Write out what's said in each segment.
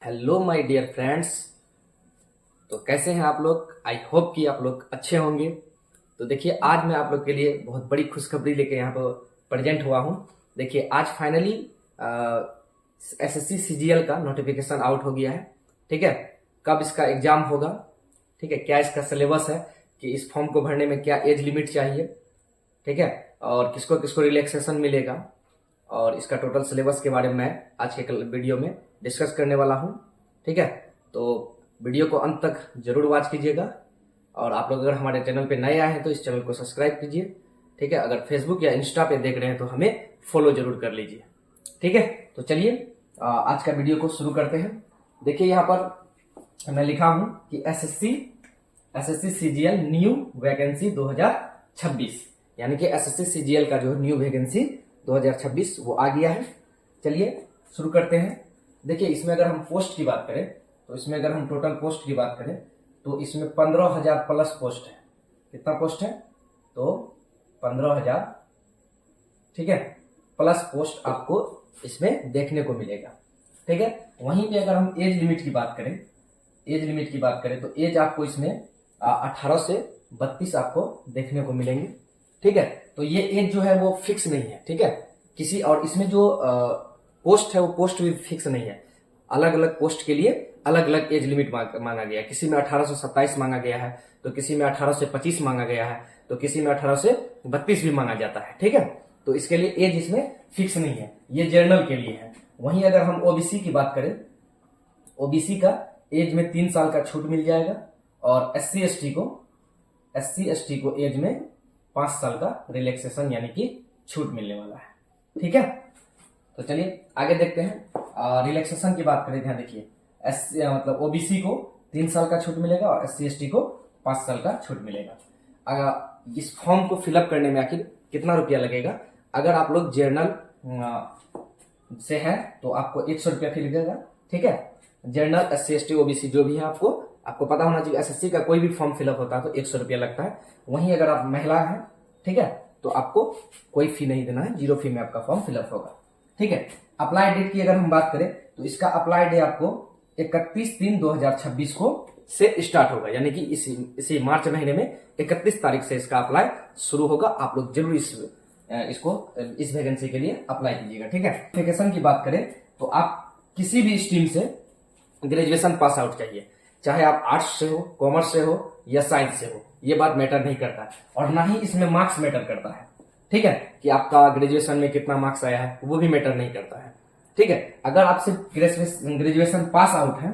Hello my dear friends. तो कैसे हैं आप लोग? आई होप कि आप लोग अच्छे होंगे। तो देखिए, आज मैं आप लोग के लिए बहुत बड़ी खुशखबरी लेके यहाँ पर प्रेजेंट हुआ हूँ। देखिए, आज फाइनली एसएससी सीजीएल का नोटिफिकेशन आउट हो गया है। ठीक है, कब इसका एग्जाम होगा, ठीक है, क्या इसका सिलेबस है, कि इस फॉर्म को भरने में क्या एज लिमिट चाहिए, ठीक है, और किसको किसको रिलैक्सेशन मिलेगा, और इसका टोटल सिलेबस के बारे में मैं आज के वीडियो में डिस्कस करने वाला हूं। ठीक है, तो वीडियो को अंत तक जरूर वॉच कीजिएगा। और आप लोग अगर हमारे चैनल पे नए आए हैं तो इस चैनल को सब्सक्राइब कीजिए। ठीक है, अगर फेसबुक या इंस्टा पे देख रहे हैं तो हमें फॉलो जरूर कर लीजिए। ठीक है, तो चलिए आज का वीडियो को शुरू करते हैं। देखिए, यहाँ पर मैं लिखा हूं कि एसएससी सीजीएल न्यू वैकेंसी 2026, यानी कि एसएससी सीजीएल का जो न्यू वैकेंसी 2026 वो आ गया है। चलिए शुरू करते हैं। देखिए, इसमें अगर हम पोस्ट की बात करें तो इसमें अगर हम टोटल पोस्ट की बात करें तो इसमें 15,000 प्लस पोस्ट है। कितना पोस्ट है? तो 15,000, ठीक है, प्लस पोस्ट आपको इसमें देखने को मिलेगा। ठीक है, वहीं पे अगर हम एज लिमिट की बात करें तो एज आपको इसमें 18 से 32 आपको देखने को मिलेंगे। ठीक है, तो ये एज जो है वो फिक्स नहीं है। ठीक है, किसी और इसमें जो पोस्ट है वो पोस्ट भी फिक्स नहीं है। अलग अलग पोस्ट के लिए अलग अलग एज लिमिट मांगा गया है। किसी में 18 से 27 मांगा गया है, तो किसी में 18 से 25 मांगा गया है, तो किसी में 18 से 32 भी मांगा जाता है। ठीक है, तो इसके लिए एज इसमें फिक्स नहीं है, ये जनरल के लिए है। वहीं अगर हम ओबीसी की बात करें, ओबीसी का एज में 3 साल का छूट मिल जाएगा, और एससी एसटी को एज में 5 साल का रिलैक्सेशन यानी कि छूट मिलने वाला है। ठीक है, तो चलिए आगे देखते हैं। रिलैक्सेशन की बात करें, ध्यान देखिए, मतलब ओबीसी को 3 साल का छूट मिलेगा और एससी एसटी को 5 साल का छूट मिलेगा। इस फॉर्म को फिलअप करने में आखिर कितना रुपया लगेगा? अगर आप लोग जर्नल से हैं तो आपको 100 रुपया फी लगेगा। ठीक है, जर्नल एससी एसटी ओबीसी जो भी है आपको पता होना चाहिए। एसएससी का कोई भी फॉर्म फिलअप होता है तो 100 रुपया लगता है। वहीं अगर आप महिला हैं, ठीक है, तो आपको कोई फी नहीं देना है, 0 फी में आपका फॉर्म फिलअप होगा। ठीक है, अप्लाई डेट की अगर हम बात करें तो इसका अप्लाई डेट आपको 31/3/2026 को से स्टार्ट होगा, यानी कि इसी मार्च महीने में 31 तारीख से इसका अप्लाई शुरू होगा। आप लोग जरूर इस वैकेंसी के लिए अप्लाई कीजिएगा। ठीक है, क्वालिफिकेशन की बात करें तो आप किसी भी स्ट्रीम से ग्रेजुएशन पास आउट चाहिए, चाहे आप आर्ट्स से हो, कॉमर्स से हो या साइंस से हो, ये बात मैटर नहीं करता है। और ना ही इसमें मार्क्स मैटर करता है। ठीक है, कि आपका ग्रेजुएशन में कितना मार्क्स आया है वो भी मैटर नहीं करता है। ठीक है, अगर आप सिर्फ ग्रेजुएशन पास आउट है,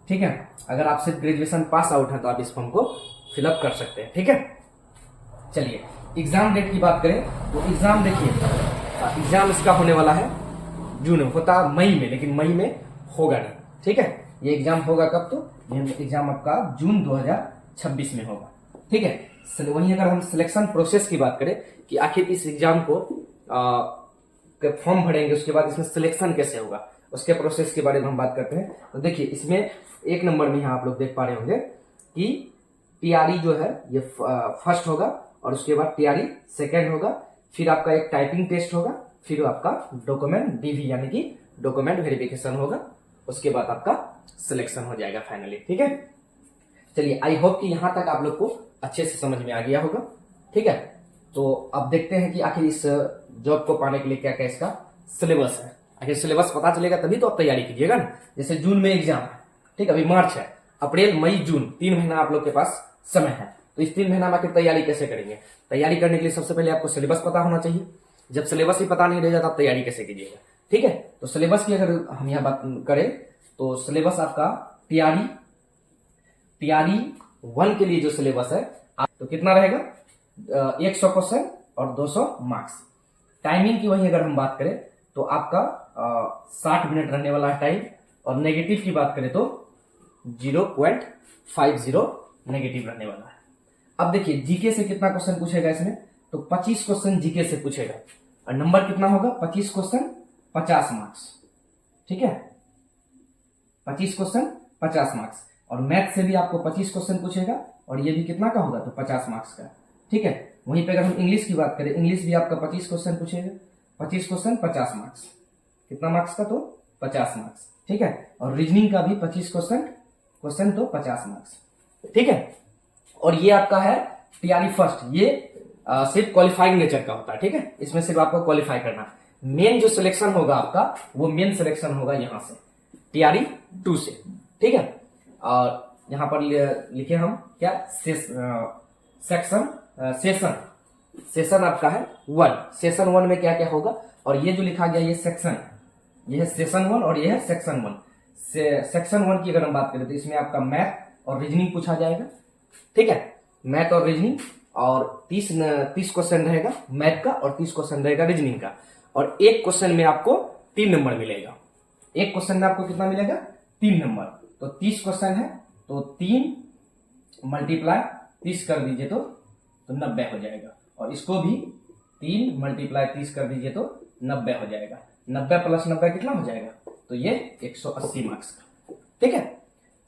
ठीक है, अगर आप सिर्फ ग्रेजुएशन पास आउट है तो आप इस फॉर्म को फिलअप कर सकते हैं। ठीक है, चलिए एग्जाम डेट की बात करें तो एग्जाम देखिए, एग्जाम इसका होने वाला है जून में, होता मई में, लेकिन मई में होगा नहीं। ठीक है, ये एग्जाम होगा कब? तो ये एग्जाम आपका जून 2026 में होगा। ठीक है, वहीं अगर हम सिलेक्शन प्रोसेस की बात करें कि आखिर इस एग्जाम को फॉर्म भरेंगे, उसके बाद इसमें सिलेक्शन कैसे होगा, उसके प्रोसेस के बारे में हम बात करते हैं। तो देखिए, इसमें 1 नंबर में यहाँ आप लोग देख पा रहे होंगे कि टीआरई जो है ये फर्स्ट होगा, और उसके बाद टीआरई सेकेंड होगा, फिर आपका एक टाइपिंग टेस्ट होगा, फिर आपका डॉक्यूमेंट डीवी यानी कि डॉक्यूमेंट वेरिफिकेशन होगा, उसके बाद आपका सिलेक्शन हो जाएगा फाइनली। ठीक है, चलिए आई होप कि यहां तक आप लोग को अच्छे से समझ में आ गया होगा। ठीक है, तो अब देखते हैं कि आखिर इस जॉब को पाने के लिए क्या क्या इसका सिलेबस है। आखिर सिलेबस पता चलेगा तभी तो आप तैयारी कीजिएगा ना। जैसे जून में एग्जाम है, ठीक, अभी मार्च है, अप्रैल मई जून 3 महीना आप लोग के पास समय है। तो इस 3 महीना में आखिर तैयारी कैसे करेंगे? तैयारी करने के लिए सबसे पहले आपको सिलेबस पता होना चाहिए। जब सिलेबस ही पता नहीं रहेगा तो आप तैयारी कैसे कीजिएगा? ठीक है, तो सिलेबस की अगर हम यहाँ बात करें तो सिलेबस आपका टीआरई 1 के लिए जो सिलेबस है तो कितना रहेगा? 100 क्वेश्चन और 200 मार्क्स। टाइमिंग की वहीं अगर हम बात करें तो आपका 60 मिनट रहने वाला है टाइम, और नेगेटिव की बात करें तो 0.50 नेगेटिव रहने वाला है। अब देखिए, जीके से कितना क्वेश्चन पूछेगा इसमें? तो 25 क्वेश्चन जीके से पूछेगा, और नंबर कितना होगा? 25 क्वेश्चन 50 मार्क्स। ठीक है, 25 क्वेश्चन 50 मार्क्स। और मैथ से भी आपको 25 क्वेश्चन पूछेगा, और ये भी कितना का होगा? तो 50 मार्क्स का। ठीक है, वहीं पे अगर हम इंग्लिश की बात करें, इंग्लिश भी आपका 25 क्वेश्चन पूछेगा, 25 क्वेश्चन 50 मार्क्स। कितना मार्क्स का? तो 50 मार्क्स। ठीक है। और रीजनिंग का भी 25 क्वेश्चन तो 50 मार्क्स, ठीक है। और ये आपका है टीआरई फर्स्ट, ये सिर्फ क्वालिफाइंग नेचर का होता है, ठीक है। इसमें सिर्फ आपको क्वालिफाई करना। मेन जो सिलेक्शन होगा आपका, वो मेन सिलेक्शन होगा यहां से टीआरई 2 से, ठीक है। और यहां पर लिखे हम क्या, सेशन आपका है 1। सेशन 1 में क्या क्या होगा, और ये जो लिखा गया ये सेक्शन, ये है सेशन 1 और ये है सेक्शन 1। सेक्शन 1 की अगर हम बात करें तो इसमें आपका मैथ और रीजनिंग पूछा जाएगा, ठीक है। मैथ और रीजनिंग, और 30 क्वेश्चन रहेगा मैथ का और 30 क्वेश्चन रहेगा रीजनिंग का। और एक क्वेश्चन में आपको 3 नंबर मिलेगा। एक क्वेश्चन में आपको कितना मिलेगा, 3 नंबर। तो 30 क्वेश्चन है तो 3 मल्टीप्लाई 30 कर दीजिए तो 90 हो जाएगा। और इसको भी 3 मल्टीप्लाई 30 कर दीजिए तो 90 हो जाएगा। 90 प्लस 90 कितना हो जाएगा, तो ये 180 मार्क्स का, ठीक है।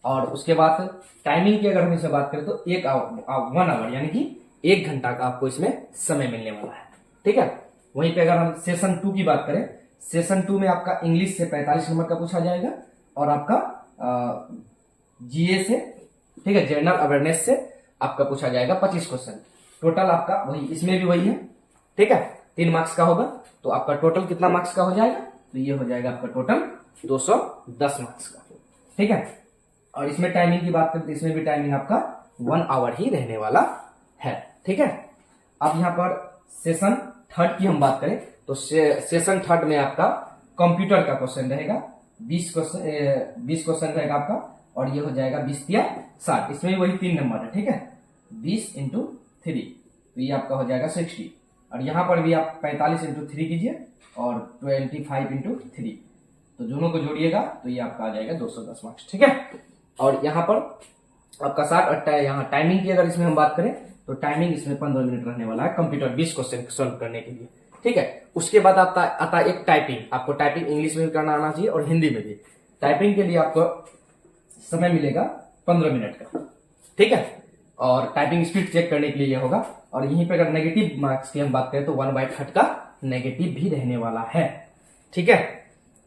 और उसके बाद टाइमिंग की अगर हम इसमें बात करें तो 1 आवर यानी कि 1 घंटा का आपको इसमें समय मिलने वाला है, ठीक है। वहीं पे अगर हम सेशन 2 की बात करें, सेशन 2 में आपका इंग्लिश से 45 नंबर का पूछा जाएगा, और आपका जीए से, ठीक है, जनरल अवेयरनेस से आपका पूछा जाएगा 25 क्वेश्चन। टोटल आपका वही, इसमें भी वही है, ठीक है, 3 मार्क्स का होगा। तो आपका टोटल कितना मार्क्स का हो जाएगा, तो ये हो जाएगा आपका टोटल 210 मार्क्स का, ठीक है। और इसमें टाइमिंग की बात करें तो इसमें भी टाइमिंग आपका 1 आवर ही रहने वाला है, ठीक है। अब यहां पर सेशन 3 की हम बात करें तो सेशन 3 में आपका कंप्यूटर का क्वेश्चन रहेगा, 20 क्वेश्चन रहेगा आपका, और ये हो जाएगा 20 या 60। इसमें भी वही 3 नंबर है, ठीक है। 20 इंटू 3 तो ये आपका हो जाएगा 60। और यहां पर भी आप 45 इंटू 3 कीजिए और 25 इंटू 3, तो दोनों को जोड़िएगा तो ये आपका आ जाएगा 210 मार्क्स, ठीक है। और यहाँ पर आपका 60 और यहाँ टाइमिंग की अगर इसमें हम बात करें तो टाइमिंग इसमें 15 मिनट रहने वाला है कंप्यूटर 20 क्वेश्चन सॉल्व करने के लिए, ठीक है। उसके बाद आता है एक टाइपिंग। आपको टाइपिंग इंग्लिश में भी करना आना चाहिए और हिंदी में भी। टाइपिंग के लिए आपको समय मिलेगा 15 मिनट का, ठीक है। और टाइपिंग स्पीड चेक करने के लिए यह होगा। और यहीं पर अगर नेगेटिव मार्क्स की हम बात करें तो 1/3 का नेगेटिव भी रहने वाला है, ठीक है।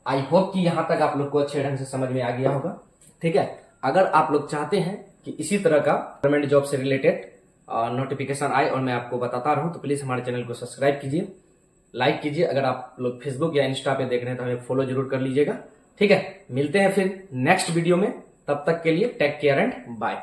आई होप कि यहां तक आप लोग को अच्छे ढंग से समझ में आ गया होगा, ठीक है। अगर आप लोग चाहते हैं कि इसी तरह का गवर्नमेंट जॉब से रिलेटेड नोटिफिकेशन आए और मैं आपको बताता रहूं, तो प्लीज हमारे चैनल को सब्सक्राइब कीजिए, लाइक कीजिए। अगर आप लोग फेसबुक या इंस्टा पे देख रहे हैं तो हमें फॉलो जरूर कर लीजिएगा, ठीक है। मिलते हैं फिर नेक्स्ट वीडियो में, तब तक के लिए टेक केयर एंड बाय।